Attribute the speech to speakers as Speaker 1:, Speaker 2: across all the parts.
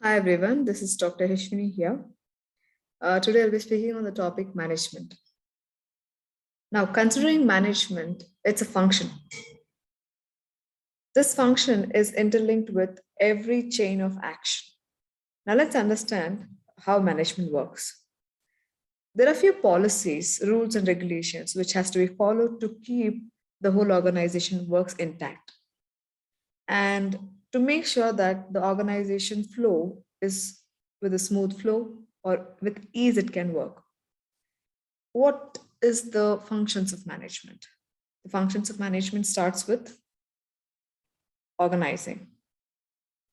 Speaker 1: Hi everyone, this is Dr. Hishwini here. Today I'll be speaking on the topic management. Now, considering management, it's a function. This function is interlinked with every chain of action. Now, let's understand how management works. There are a few policies, rules, and regulations which has to be followed to keep the whole organization works intact and to make sure that the organization flow is with a smooth flow or with ease it can work. What is the functions of management? The functions of management starts with organizing.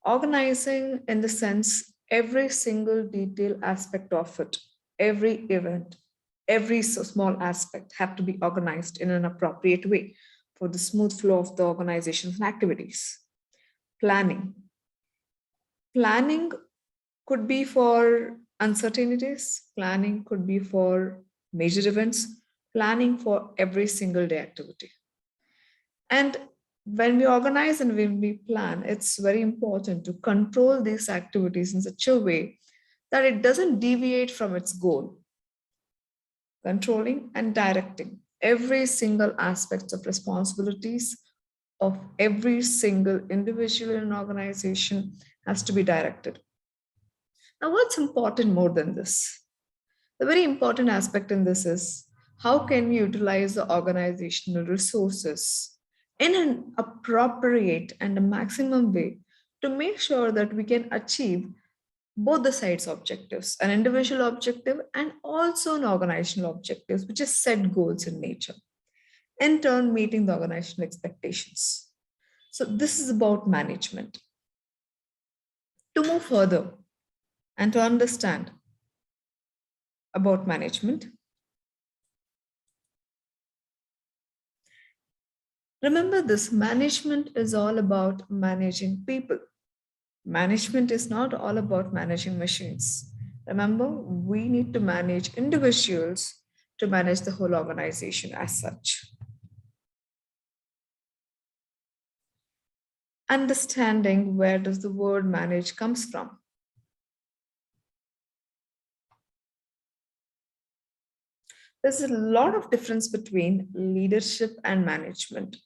Speaker 1: Organizing in the sense every single detail aspect of it, every event, every small aspect have to be organized in an appropriate way for the smooth flow of the organization's activities. Planning. Planning could be for uncertainties, planning could be for major events, planning for every single day activity. And when we organize and when we plan, it's very important to control these activities in such a way that it doesn't deviate from its goal. Controlling and directing every single aspect of responsibilities of every single individual in an organization has to be directed. Now, what's important more than this? The very important aspect in this is how can we utilize the organizational resources in an appropriate and a maximum way to make sure that we can achieve both the sides objectives, an individual objective and also an organizational objectives, which is set goals in nature, in turn meeting the organizational expectations. So this is about management. To move further and to understand about management, remember this management is all about managing people. Management is not all about managing machines. Remember, we need to manage individuals to manage the whole organization as such. Understanding where does the word manage comes from. There's a lot of difference between leadership and management.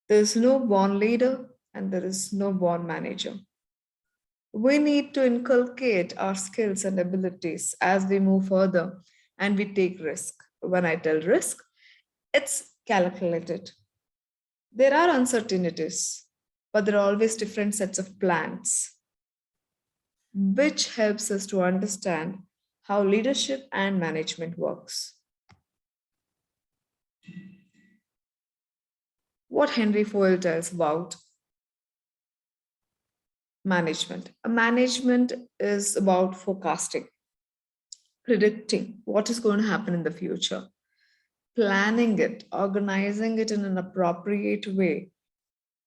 Speaker 1: There's no born leader and there is no born manager. We need to inculcate our skills and abilities as we move further and we take risk. When I tell risk, it's calculated. There are uncertainties, but there are always different sets of plans, which helps us to understand how leadership and management works. What Henry Fowell tells about management. A management is about forecasting, predicting what is going to happen in the future, planning it, organizing it in an appropriate way,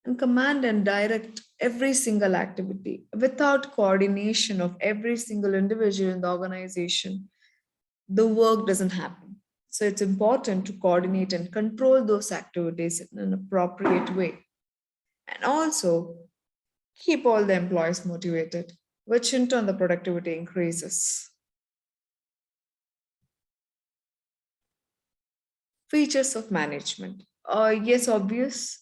Speaker 1: and command and direct every single activity. Without coordination of every single individual in the organization, the work doesn't happen. So it's important to coordinate and control those activities in an appropriate way. And also keep all the employees motivated, which in turn the productivity increases. Features of management. Yes, obvious.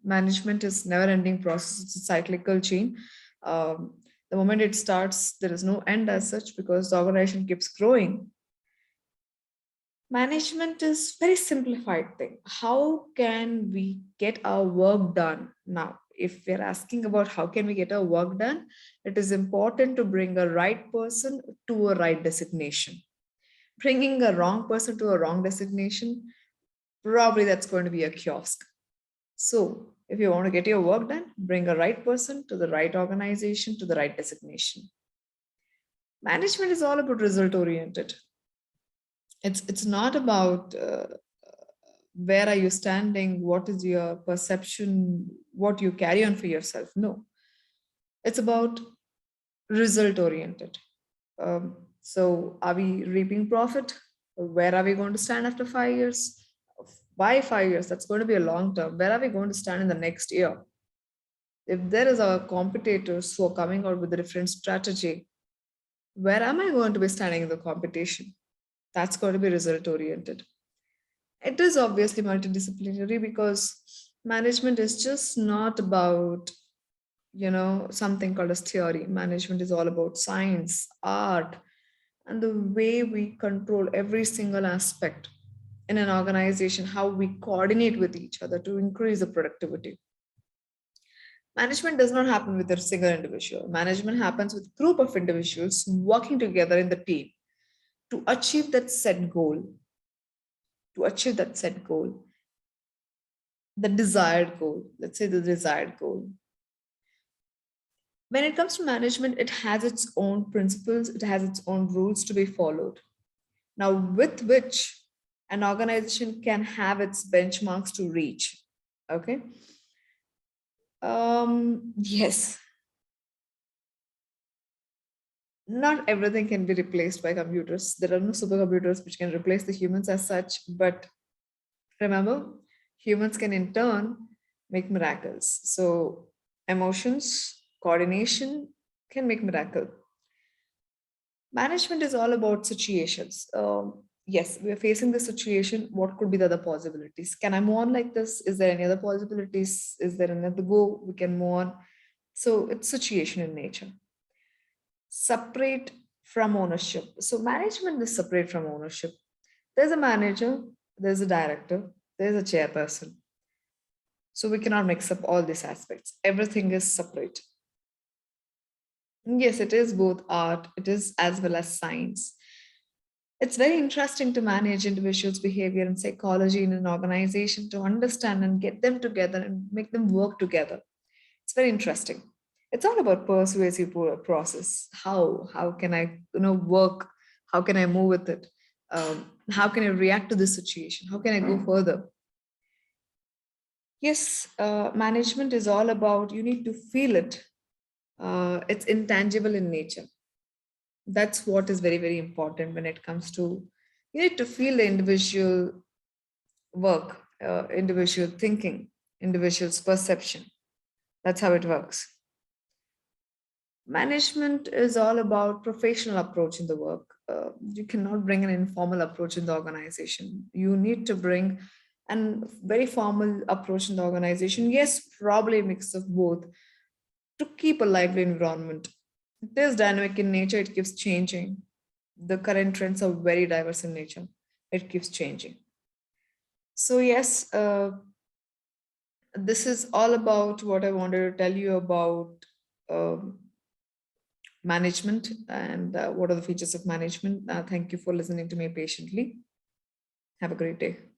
Speaker 1: Management is never-ending process. It's a cyclical chain. The moment it starts, there is no end as such because the organization keeps growing. Management is very simplified thing. How can we get our work done now? If we're asking about how can we get our work done, it is important to bring a right person to a right designation. Bringing a wrong person to a wrong designation, probably that's going to be a kiosk. So if you want to get your work done, bring a right person to the right organization to the right designation. Management is all about result oriented. It's not about where are you standing, what is your perception, what you carry on for yourself. No, it's about result oriented. So are we reaping profit? Where are we going to stand after 5 years? By 5 years, that's going to be a long term. Where are we going to stand in the next year? If there is our competitors who are coming out with a different strategy, where am I going to be standing in the competition? That's going to be result oriented. It is obviously multidisciplinary because management is just not about, something called as theory. Management is all about science, art, and the way we control every single aspect in an organization, how we coordinate with each other to increase the productivity. Management does not happen with a single individual. Management happens with a group of individuals working together in the team to achieve that set goal, to achieve that set goal, the desired goal. Let's say the desired goal. When it comes to management, it has its own principles, it has its own rules to be followed. Now, with which an organization can have its benchmarks to reach. Okay. Yes, not everything can be replaced by computers. There are no supercomputers which can replace the humans as such. But remember, humans can in turn make miracles. So, emotions, coordination can make miracle. Management is all about situations. Yes, we are facing this situation. What could be the other possibilities? Can I move on like this? Is there any other possibilities? Is there another go we can move on? So it's situation in nature. Separate from ownership. So management is separate from ownership. There's a manager, there's a director, there's a chairperson. So we cannot mix up all these aspects. Everything is separate. Yes, it is both art, it is as well as science. It's very interesting to manage individuals' behavior and psychology in an organization to understand and get them together and make them work together. It's very interesting. It's all about persuasive process. How can I work? How can I move with it? How can I react to this situation? How can I go further? Yes, management is all about you need to feel it. It's intangible in nature. That's what is very very important when it comes to you need to feel the individual work, individual thinking, individual's perception. That's how it works. Management is all about professional approach in the work. You cannot bring an informal approach in the organization. You need to bring an very formal approach in the organization. Yes, probably a mix of both to keep a lively environment. It is dynamic in nature, it keeps changing. The current trends are very diverse in nature, it keeps changing. So, yes, this is all about what I wanted to tell you about um, management and what are the features of management. Thank you for listening to me patiently. Have a great day.